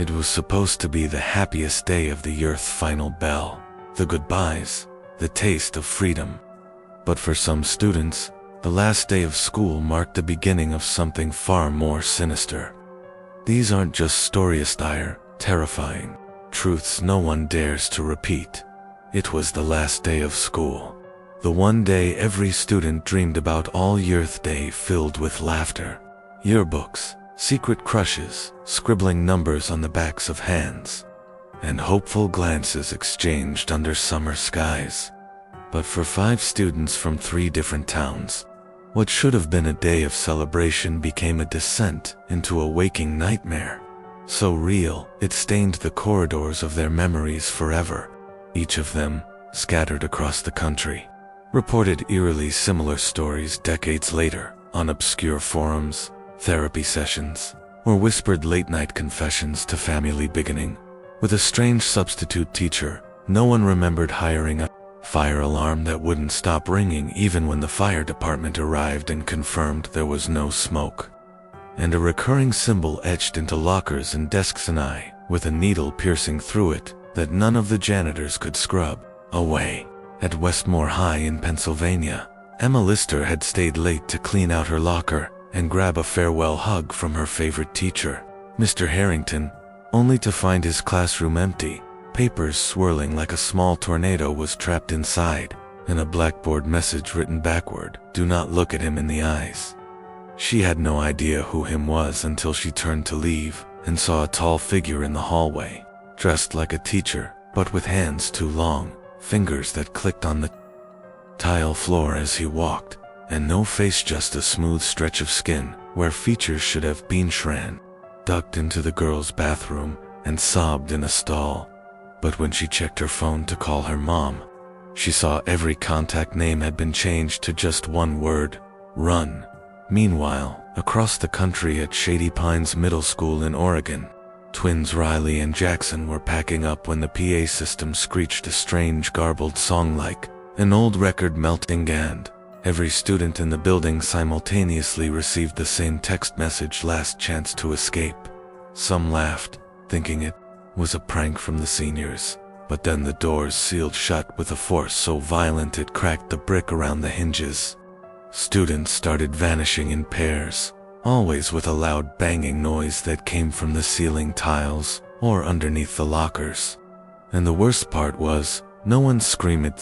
It was supposed to be the happiest day of the Earth's final bell, the goodbyes, the taste of freedom. But for some students, the last day of school marked the beginning of something far more sinister. These aren't just stories, dire, terrifying truths no one dares to repeat. It was the last day of school. The one day every student dreamed about all Earth Day, filled with laughter, yearbooks, secret crushes, scribbling numbers on the backs of hands, and hopeful glances exchanged under summer skies. But for 5 students from 3 different towns, what should have been a day of celebration became a descent into a waking nightmare. So real, it stained the corridors of their memories forever. Each of them, scattered across the country, reported eerily similar stories decades later on obscure forums, therapy sessions, or whispered late-night confessions to family beginning. With a strange substitute teacher, no one remembered hiring a fire alarm that wouldn't stop ringing even when the fire department arrived and confirmed there was no smoke. And a recurring symbol etched into lockers and desks, an eye with a needle piercing through it that none of the janitors could scrub away. At Westmore High in Pennsylvania, Emma Lister had stayed late to clean out her locker and grab a farewell hug from her favorite teacher, Mr. Harrington, only to find his classroom empty. Papers swirling like a small tornado was trapped inside, and a blackboard message written backward, "Do not look at him in the eyes." She had no idea who him was until she turned to leave and saw a tall figure in the hallway, dressed like a teacher, but with hands too long, fingers that clicked on the tile floor as he walked, and no face, just a smooth stretch of skin where features should have been shrunk. Ducked into the girl's bathroom and sobbed in a stall. But when she checked her phone to call her mom, she saw every contact name had been changed to just one word: run. Meanwhile, across the country at Shady Pines Middle School in Oregon, twins Riley and Jackson were packing up when the PA system screeched a strange garbled song like an old record melting, and every student in the building simultaneously received the same text message: last chance to escape. Some laughed, thinking it was a prank from the seniors, but then the doors sealed shut with a force so violent it cracked the brick around the hinges. Students started vanishing in pairs, always with a loud banging noise that came from the ceiling tiles or underneath the lockers. And the worst part was, no one screamed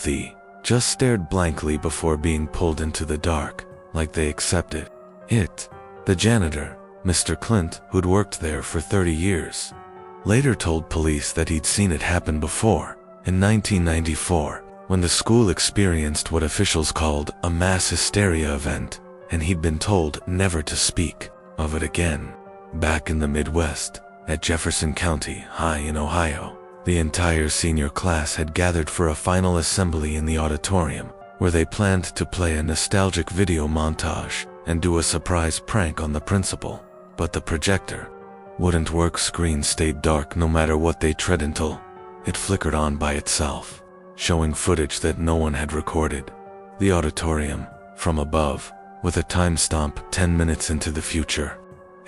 just stared blankly before being pulled into the dark, like they accepted it. The janitor, Mr. Clint, who'd worked there for 30 years, later told police that he'd seen it happen before, in 1994, when the school experienced what officials called a mass hysteria event, and he'd been told never to speak of it again. Back in the Midwest, at Jefferson County High in Ohio, the entire senior class had gathered for a final assembly in the auditorium, where they planned to play a nostalgic video montage and do a surprise prank on the principal. But the projector wouldn't work. Screen stayed dark no matter what they tried until it flickered on by itself, showing footage that no one had recorded. The auditorium, from above, with a timestamp 10 minutes into the future.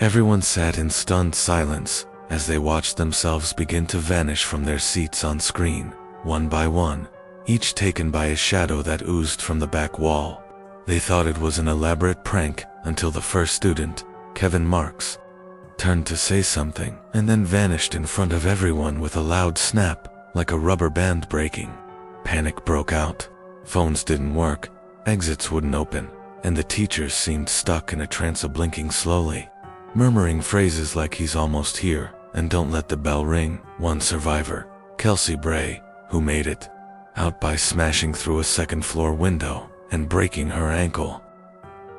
Everyone sat in stunned silence as they watched themselves begin to vanish from their seats on screen, one by one, each taken by a shadow that oozed from the back wall. They thought it was an elaborate prank until the first student, Kevin Marks, turned to say something and then vanished in front of everyone with a loud snap, like a rubber band breaking. Panic broke out. Phones didn't work, exits wouldn't open, and the teachers seemed stuck in a trance, blinking slowly, murmuring phrases like "he's almost here" and "don't let the bell ring." One survivor, Kelsey Bray, who made it out by smashing through a second-floor window and breaking her ankle,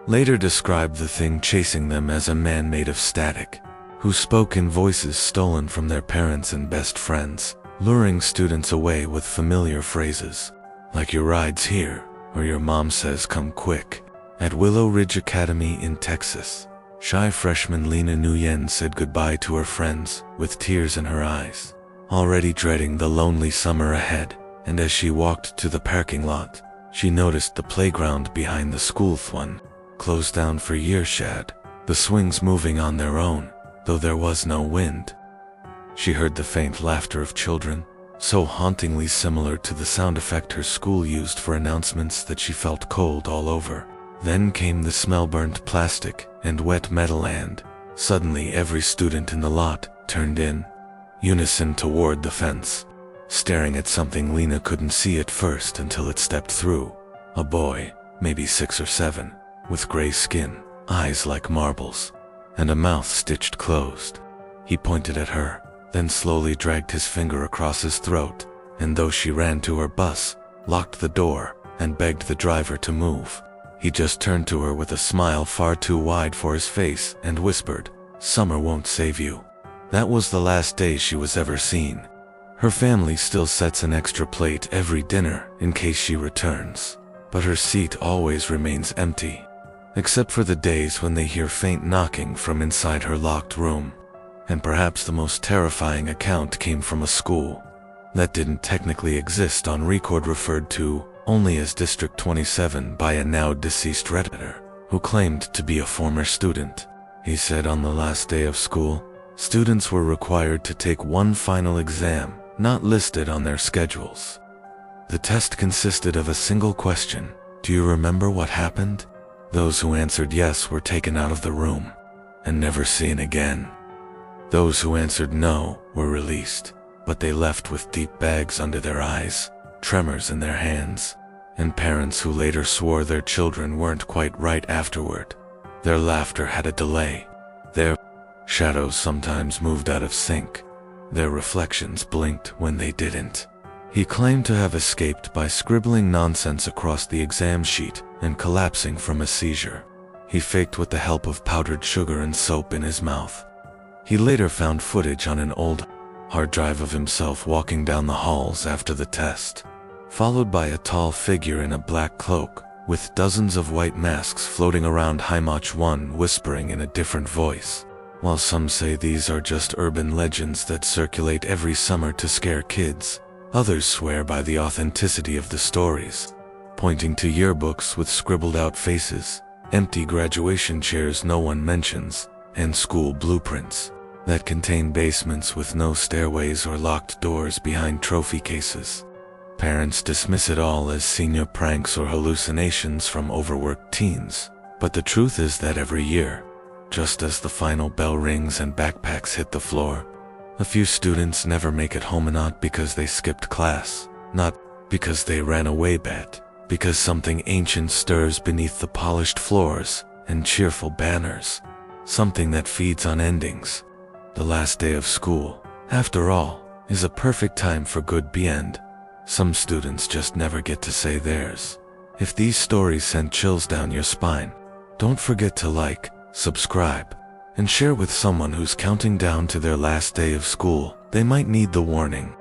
later described the thing chasing them as a man made of static, who spoke in voices stolen from their parents and best friends, luring students away with familiar phrases like "your ride's here" or "your mom says come quick." At Willow Ridge Academy in Texas, shy freshman Lena Nguyen said goodbye to her friends with tears in her eyes, already dreading the lonely summer ahead. And as she walked to the parking lot, she noticed the playground behind the school one, closed down for years, the swings moving on their own, though there was no wind. She heard the faint laughter of children, so hauntingly similar to the sound effect her school used for announcements that she felt cold all over. Then came the smell burnt plastic and wet metal, and suddenly every student in the lot turned in unison toward the fence, staring at something Lena couldn't see at first until it stepped through. A boy, maybe 6 or 7, with gray skin, eyes like marbles, and a mouth stitched closed. He pointed at her, then slowly dragged his finger across his throat, and though she ran to her bus, locked the door, and begged the driver to move, he just turned to her with a smile far too wide for his face and whispered, "Summer won't save you." That was the last day she was ever seen. Her family still sets an extra plate every dinner in case she returns, but her seat always remains empty, except for the days when they hear faint knocking from inside her locked room. And perhaps the most terrifying account came from a school that didn't technically exist on record, referred to only as District 27 by a now deceased Redditor who claimed to be a former student. He said on the last day of school, students were required to take one final exam not listed on their schedules. The test consisted of a single question: "Do you remember what happened?" Those who answered yes were taken out of the room and never seen again. Those who answered no were released, but they left with deep bags under their eyes, tremors in their hands, and parents who later swore their children weren't quite right afterward. Their laughter had a delay. Their shadows sometimes moved out of sync. Their reflections blinked when they didn't. He claimed to have escaped by scribbling nonsense across the exam sheet and collapsing from a seizure. He faked with the help of powdered sugar and soap in his mouth. He later found footage on an old hard drive of himself walking down the halls after the test, followed by a tall figure in a black cloak with dozens of white masks floating around Himach 1 whispering in a different voice. While some say these are just urban legends that circulate every summer to scare kids, others swear by the authenticity of the stories, pointing to yearbooks with scribbled out faces, empty graduation chairs no one mentions, and school blueprints that contain basements with no stairways or locked doors behind trophy cases. Parents dismiss it all as senior pranks or hallucinations from overworked teens, but the truth is that every year, just as the final bell rings and backpacks hit the floor, a few students never make it home, not because they skipped class, not because they ran away, but because something ancient stirs beneath the polished floors and cheerful banners, something that feeds on endings. The last day of school, after all, is a perfect time for good be end. Some students just never get to say theirs. If these stories sent chills down your spine, don't forget to like, subscribe, and share with someone who's counting down to their last day of school. They might need the warning.